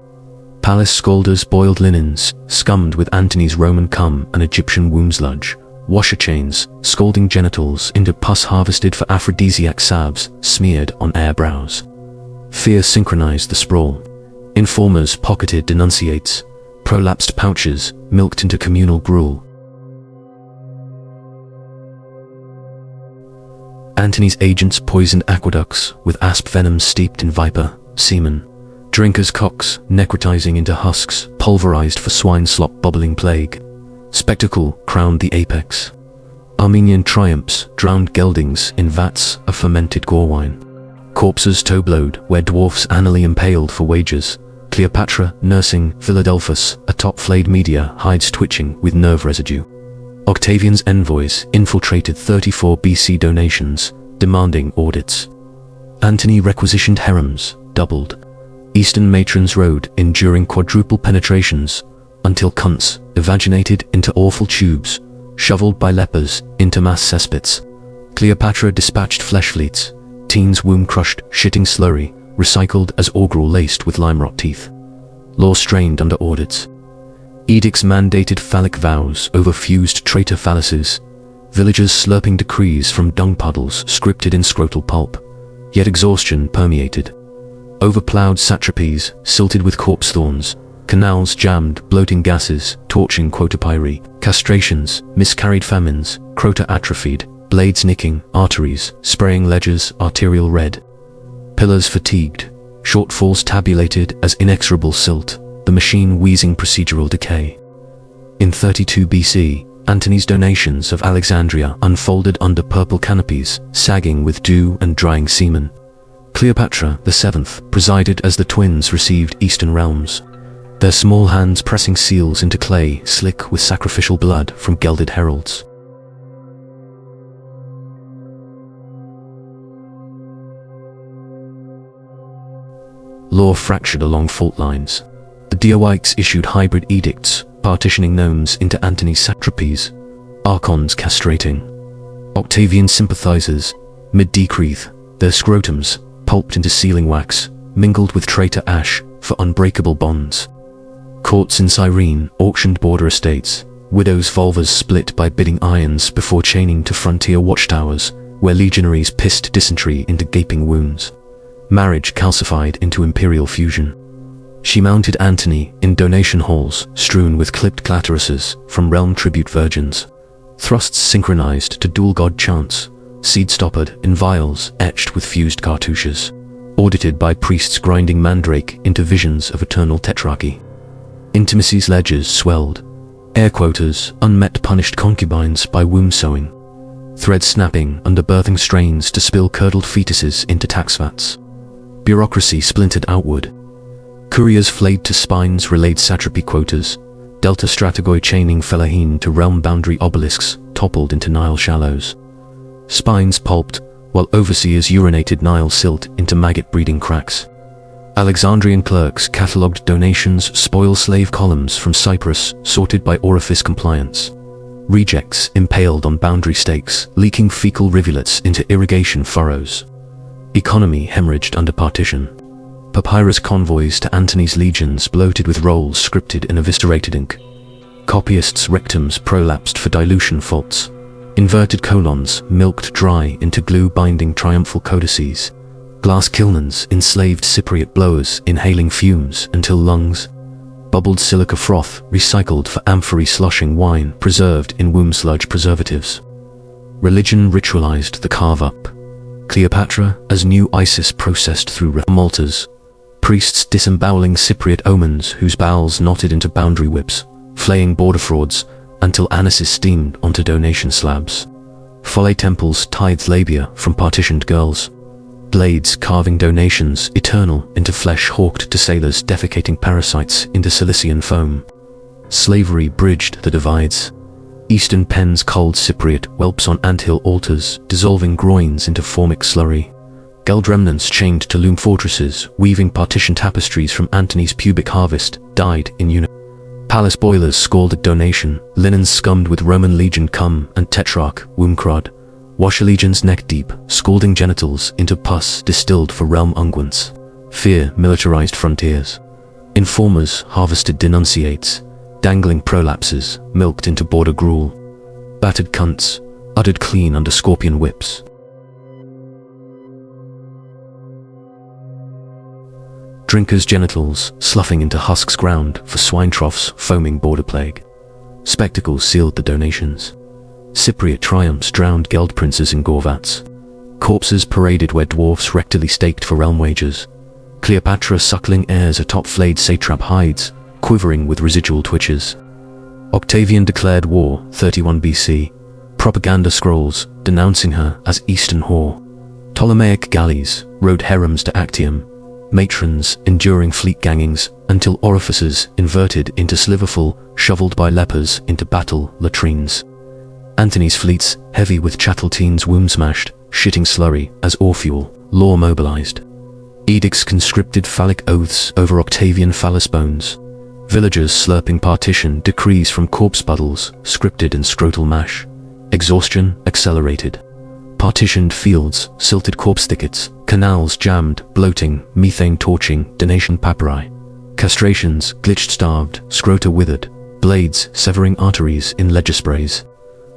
Palace scalders boiled linens, scummed with Antony's Roman cum and Egyptian womb sludge. Washer chains, scalding genitals into pus harvested for aphrodisiac salves smeared on air brows. Fear synchronized the sprawl. Informers pocketed denunciates, prolapsed pouches milked into communal gruel. Antony's agents poisoned aqueducts with asp venom steeped in viper semen. Drinkers' cocks necrotizing into husks, pulverized for swine slop bubbling plague. Spectacle crowned the apex. Armenian triumphs drowned geldings in vats of fermented gore wine. Corpses toe-blowed where dwarfs anally impaled for wages. Cleopatra nursing Philadelphus atop flayed media hides twitching with nerve residue. Octavian's envoys infiltrated 34 BC donations, demanding audits. Antony requisitioned harems, doubled. Eastern matrons rode enduring quadruple penetrations, until cunts evaginated into awful tubes, shoveled by lepers into mass cesspits. Cleopatra dispatched flesh fleets, teens womb-crushed, shitting slurry, recycled as augural laced with lime-rot teeth. Law strained under audits. Edicts mandated phallic vows over fused traitor phalluses. Villagers slurping decrees from dung puddles scripted in scrotal pulp. Yet exhaustion permeated. Overplowed satrapies, silted with corpse thorns. Canals jammed, bloating gases, torching quotapyri. Castrations, miscarried famines, crota atrophied. Blades nicking, arteries, spraying ledgers, arterial red. Pillars fatigued, shortfalls tabulated as inexorable silt, the machine wheezing procedural decay. In 32 BC, Antony's donations of Alexandria unfolded under purple canopies, sagging with dew and drying semen. Cleopatra VII presided as the twins received eastern realms, their small hands pressing seals into clay slick with sacrificial blood from gelded heralds. Law fractured along fault lines. The Dioics issued hybrid edicts, partitioning gnomes into Antony's satrapies, archons castrating. Octavian sympathizers, mid-decrease, their scrotums, pulped into sealing wax, mingled with traitor ash for unbreakable bonds. Courts in Cyrene auctioned border estates, widows' vulvas split by bidding irons before chaining to frontier watchtowers, where legionaries pissed dysentery into gaping wounds. Marriage calcified into imperial fusion. She mounted Antony in donation halls strewn with clipped clitorises from realm tribute virgins. Thrusts synchronized to dual god chants, seed-stoppered in vials etched with fused cartouches, audited by priests grinding mandrake into visions of eternal tetrarchy. Intimacy's ledgers swelled, air quotas unmet punished concubines by womb sewing, threads snapping under birthing strains to spill curdled fetuses into tax vats. Bureaucracy splintered outward. Couriers flayed to spines relayed satrapy quotas, delta strategoi chaining fellahin to realm boundary obelisks toppled into Nile shallows. Spines pulped, while overseers urinated Nile silt into maggot-breeding cracks. Alexandrian clerks catalogued donations spoil slave columns from Cyprus sorted by orifice compliance. Rejects impaled on boundary stakes, leaking fecal rivulets into irrigation furrows. Economy hemorrhaged under partition. Papyrus convoys to Antony's legions bloated with rolls scripted in eviscerated ink. Copyists' rectums prolapsed for dilution faults. Inverted colons milked dry into glue-binding triumphal codices. Glass kilnons enslaved Cypriot blowers inhaling fumes until lungs. Bubbled silica froth recycled for amphory sloshing wine preserved in womb sludge preservatives. Religion ritualized the carve-up. Cleopatra as new Isis processed through altars. Priests disemboweling Cypriot omens whose bowels knotted into boundary whips, flaying border frauds until anises steamed onto donation slabs. Folly temples tithed labia from partitioned girls. Blades carving donations eternal into flesh hawked to sailors defecating parasites into Cilician foam. Slavery bridged the divides. Eastern pens culled Cypriot whelps on anthill altars, dissolving groins into formic slurry. Geld remnants chained to loom fortresses, weaving partition tapestries from Antony's pubic harvest, died in Palace boilers scalded donation, linens scummed with Roman legion cum and tetrarch, womb crud. Wash legions neck deep, scalding genitals into pus distilled for realm unguents. Fear militarized frontiers. Informers harvested denunciates, dangling prolapses, milked into border gruel. Battered cunts, uddered clean under scorpion whips. drinkers' genitals sloughing into husks ground for swine troughs foaming border plague. Spectacles sealed the donations. Cypriot triumphs drowned geld princes in gore vats. Corpses paraded where dwarfs rectally staked for realm wagers. Cleopatra suckling heirs atop flayed satrap hides, quivering with residual twitches. Octavian declared war, 31 BC. Propaganda scrolls denouncing her as Eastern whore. Ptolemaic galleys rode harems to Actium, matrons enduring fleet gangings until orifices inverted into sliverful, shoveled by lepers into battle latrines. Antony's fleets, heavy with chattel teens womb-smashed, shitting slurry as ore fuel, law mobilized. Edicts conscripted phallic oaths over Octavian phallus bones. Villagers slurping partition decrees from corpse puddles, scripted in scrotal mash. Exhaustion accelerated. Partitioned fields, silted corpse thickets, canals jammed, bloating, methane torching, donation papyri. Castrations, glitched starved, scrota withered, blades severing arteries in ledger sprays.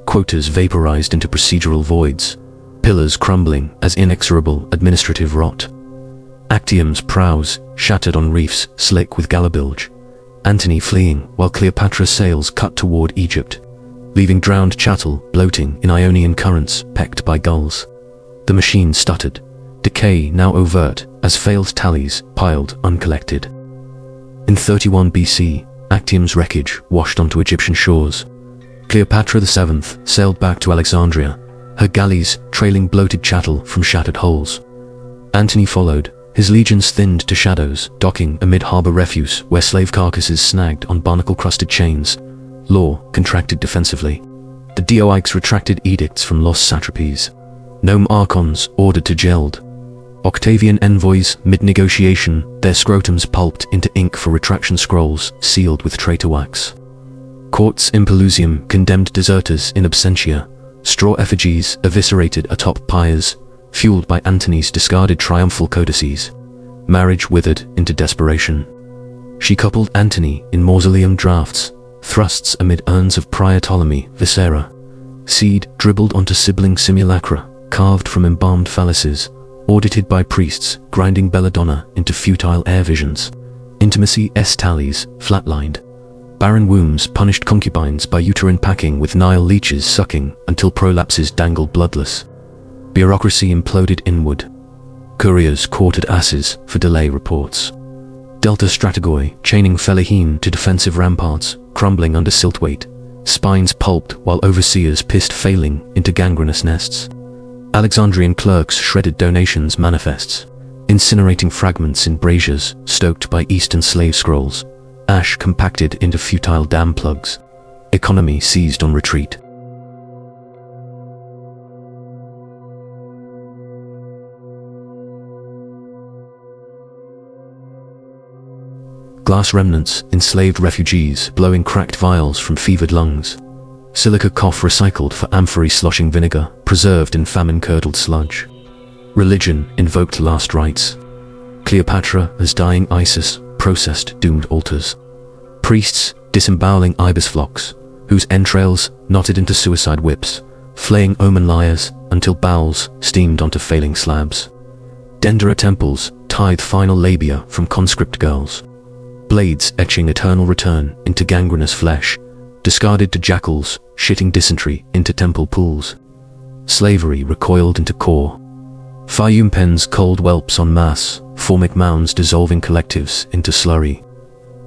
Quotas vaporized into procedural voids, pillars crumbling as inexorable administrative rot. Actium's prows shattered on reefs slick with galabilge. Antony fleeing while Cleopatra's sails cut toward Egypt, leaving drowned chattel bloating in Ionian currents pecked by gulls. The machine stuttered, decay now overt as failed tallies piled uncollected. In 31 BC, Actium's wreckage washed onto Egyptian shores. Cleopatra VII sailed back to Alexandria, her galleys trailing bloated chattel from shattered hulls. Antony followed, his legions thinned to shadows, docking amid harbor refuse where slave carcasses snagged on barnacle-crusted chains. Law contracted defensively. The Dioics retracted edicts from lost satrapies. Gnome archons ordered to geld. Octavian envoys, mid-negotiation, their scrotums pulped into ink for retraction scrolls sealed with traitor wax. Courts in Pelusium condemned deserters in absentia. Straw effigies eviscerated atop pyres, fueled by Antony's discarded triumphal codices. Marriage withered into desperation. She coupled Antony in mausoleum drafts, thrusts amid urns of prior Ptolemy, viscera. Seed dribbled onto sibling simulacra, carved from embalmed phalluses, audited by priests, grinding belladonna into futile air visions. Intimacy tallies, flatlined. Barren wombs punished concubines by uterine packing with Nile leeches sucking until prolapses dangled bloodless. Bureaucracy imploded inward. Couriers courted asses for delay reports. Delta Strategoi chaining Fellahin to defensive ramparts, crumbling under silt weight. Spines pulped while overseers pissed failing into gangrenous nests. Alexandrian clerks shredded donations manifests, incinerating fragments in braziers stoked by Eastern slave scrolls. Ash compacted into futile dam plugs. Economy seized on retreat. Glass remnants, enslaved refugees blowing cracked vials from fevered lungs. Silica cough recycled for amphory sloshing vinegar, preserved in famine-curdled sludge. Religion invoked last rites. Cleopatra as dying Isis processed doomed altars. Priests disemboweling ibis flocks, whose entrails knotted into suicide whips, flaying omen liars until bowels steamed onto failing slabs. Dendera temples tithe final labia from conscript girls. Blades etching eternal return into gangrenous flesh, discarded to jackals, shitting dysentery into temple pools. Slavery recoiled into core. Fayum pens cold whelps en masse, formic mounds dissolving collectives into slurry.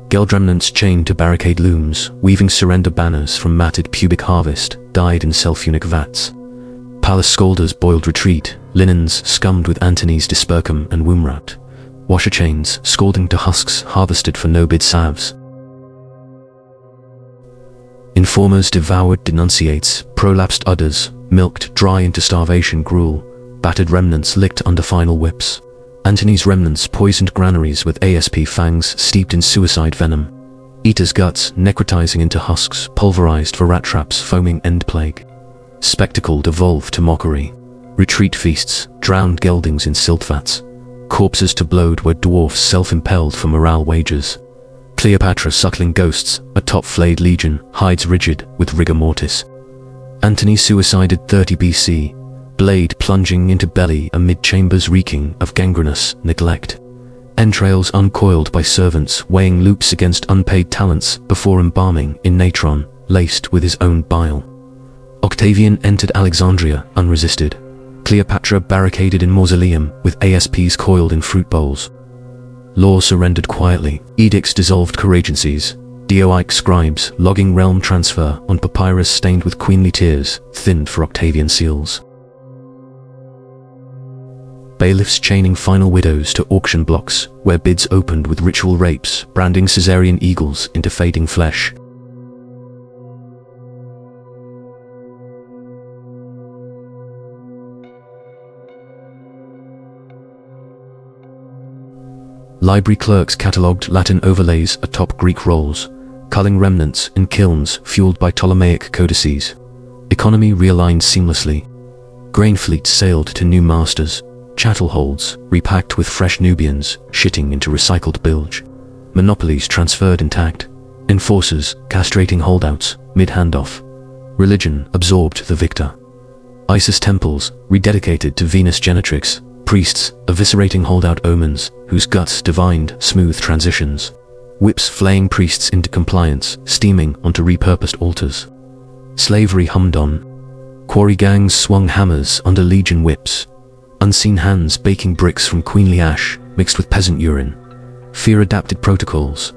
Geld remnants chained to barricade looms, weaving surrender banners from matted pubic harvest, dyed in sulfunic vats. Palace scolders boiled retreat, linens scummed with Antony's dispercum and womb-rat. Washer chains scalding to husks harvested for no-bid salves. Informers devoured denunciates, prolapsed udders, milked dry into starvation gruel, battered remnants licked under final whips. Antony's remnants poisoned granaries with ASP fangs steeped in suicide venom. Eaters' guts necrotizing into husks, pulverized for rat traps foaming end plague. Spectacle devolved to mockery. Retreat feasts, drowned geldings in silt vats. Corpses to bloat where dwarfs self-impelled for morale wagers. Cleopatra suckling ghosts, atop flayed legion, hides rigid with rigor mortis. Antony suicided 30 BC, blade plunging into belly amid chambers reeking of gangrenous neglect. entrails uncoiled by servants weighing loops against unpaid talents before embalming in natron, laced with his own bile. Octavian entered Alexandria unresisted. Cleopatra barricaded in mausoleum with ASPs coiled in fruit bowls. Law surrendered quietly, edicts dissolved couragencies, Dioic scribes logging realm transfer on papyrus stained with queenly tears, thinned for Octavian seals. Bailiffs chaining final widows to auction blocks, where bids opened with ritual rapes, branding Caesarean eagles into fading flesh. Library clerks catalogued Latin overlays atop Greek rolls, culling remnants in kilns fueled by Ptolemaic codices. Economy realigned seamlessly. Grain fleets sailed to new masters, chattel holds repacked with fresh Nubians shitting into recycled bilge. Monopolies transferred intact. Enforcers castrating holdouts mid-handoff. Religion absorbed the victor. Isis temples rededicated to Venus genetrix. Priests eviscerating holdout omens whose guts divined smooth transitions. Whips flaying priests into compliance, steaming onto repurposed altars. Slavery hummed on. Quarry gangs swung hammers under legion whips. Unseen hands baking bricks from queenly ash mixed with peasant urine. Fear-adapted protocols.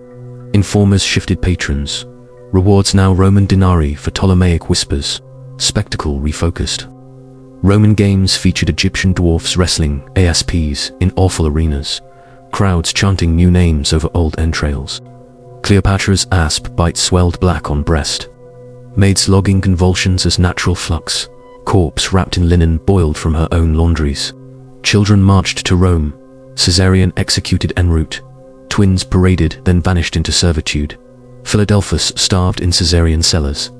Informers shifted patrons. Rewards now Roman denarii for Ptolemaic whispers. Spectacle refocused. Roman games featured Egyptian dwarfs wrestling ASPs in awful arenas. Crowds chanting new names over old entrails. Cleopatra's asp bite swelled black on breast. Maids logging convulsions as natural flux. Corpse wrapped in linen boiled from her own laundries. Children marched to Rome. Caesarean executed en route. Twins paraded, then vanished into servitude. Philadelphus starved in Caesarean cellars.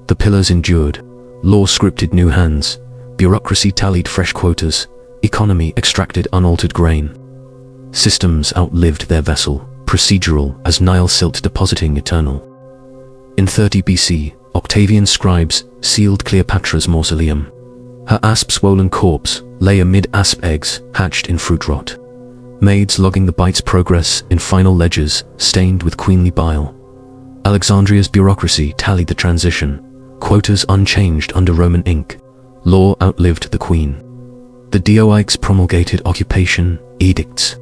The pillars endured. Law scripted new hands. Bureaucracy tallied fresh quotas. Economy extracted unaltered grain. Systems outlived their vessel, procedural as Nile silt depositing eternal. In 30 BC, Octavian scribes sealed Cleopatra's mausoleum. Her asp-swollen corpse lay amid asp eggs hatched in fruit rot. Maids logging the bite's progress in final ledgers stained with queenly bile. Alexandria's bureaucracy tallied the transition, quotas unchanged under Roman ink. Law outlived the queen. The Dioics promulgated occupation edicts.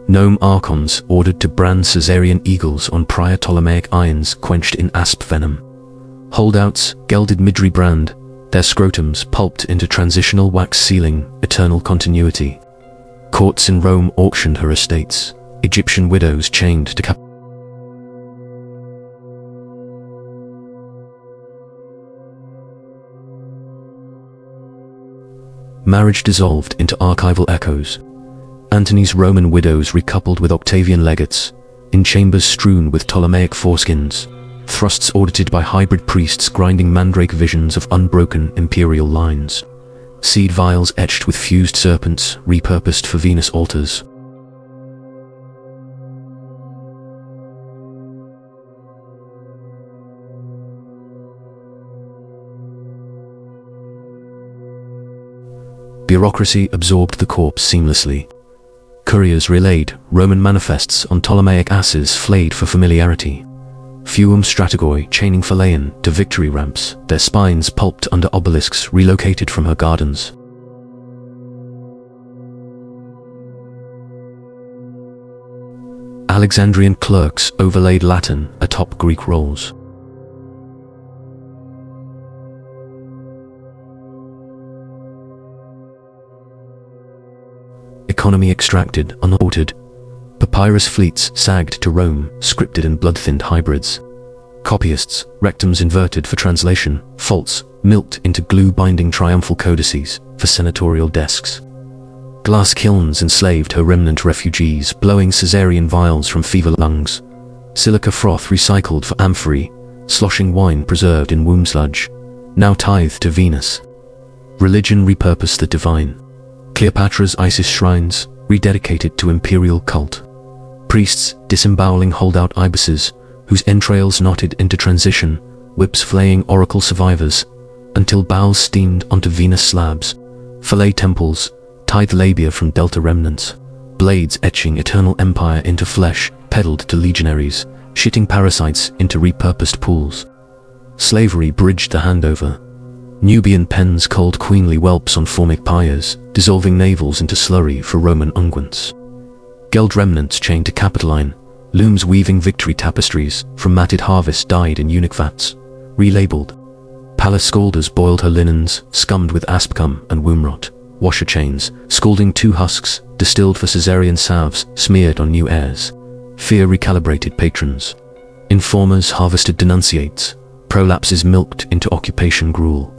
Gnome archons ordered to brand Caesarean eagles on prior Ptolemaic irons quenched in asp venom. Holdouts gelded midri brand, their scrotums pulped into transitional wax sealing, eternal continuity. Courts in Rome auctioned her estates, Egyptian widows chained to Marriage dissolved into archival echoes. Antony's Roman widows recoupled with Octavian legates, in chambers strewn with Ptolemaic foreskins, thrusts audited by hybrid priests grinding mandrake visions of unbroken imperial lines. Seed vials etched with fused serpents, repurposed for Venus altars. Bureaucracy absorbed the corpse seamlessly. Couriers relayed Roman manifests on Ptolemaic asses flayed for familiarity. Fuum strategoi chaining Phalaeon to victory ramps, their spines pulped under obelisks relocated from her gardens. Alexandrian clerks overlaid Latin atop Greek rolls. Economy extracted, unaltered. Papyrus fleets sagged to Rome, scripted in blood-thinned hybrids. Copyists, rectums inverted for translation, faults milked into glue-binding triumphal codices for senatorial desks. Glass kilns enslaved her remnant refugees, blowing Caesarean vials from fever lungs. Silica froth recycled for amphorae, sloshing wine preserved in womb sludge, now tithed to Venus. Religion repurposed the divine. Cleopatra's Isis shrines, rededicated to imperial cult. Priests disemboweling holdout ibises, whose entrails knotted into transition, whips flaying oracle survivors, until bowels steamed onto Venus slabs. Fillet temples, tithe labia from delta remnants. blades etching eternal empire into flesh, peddled to legionaries, shitting parasites into repurposed pools. Slavery bridged the handover. Nubian pens culled queenly whelps on formic pyres, dissolving navels into slurry for Roman unguents. Geld remnants chained to Capitoline, looms weaving victory tapestries from matted harvest dyed in eunuch vats, relabeled. Palace scalders boiled her linens, scummed with aspcum and womb rot. Washer chains, scalding 2 husks, distilled for Caesarean salves, smeared on new heirs. Fear recalibrated patrons. Informers harvested denunciates. Prolapses milked into occupation gruel.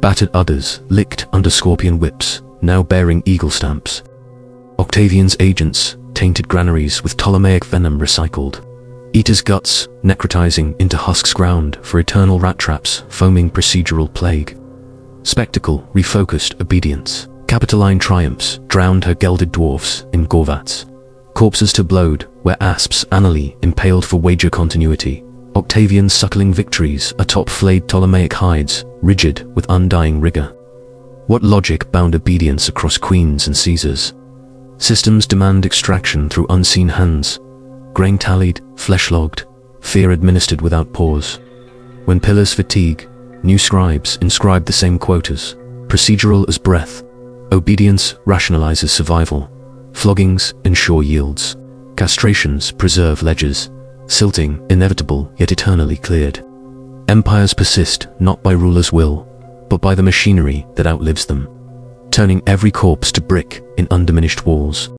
Battered udders licked under scorpion whips, now bearing eagle stamps. Octavian's agents tainted granaries with Ptolemaic venom recycled. Eaters' guts necrotizing into husks ground for eternal rat traps foaming procedural plague. Spectacle refocused obedience. Capitoline triumphs drowned her gelded dwarfs in gorvats. Corpses tablowed where asps anally impaled for wager continuity. Octavian's suckling victories atop flayed Ptolemaic hides, rigid with undying rigor. What logic bound obedience across queens and Caesars? Systems demand extraction through unseen hands. Grain tallied, flesh logged, fear administered without pause. When pillars fatigue, new scribes inscribe the same quotas. Procedural as breath. Obedience rationalizes survival. Floggings ensure yields. Castrations preserve ledgers. Silting inevitable yet eternally cleared. Empires persist not by rulers' will, but by the machinery that outlives them, turning every corpse to brick in undiminished walls.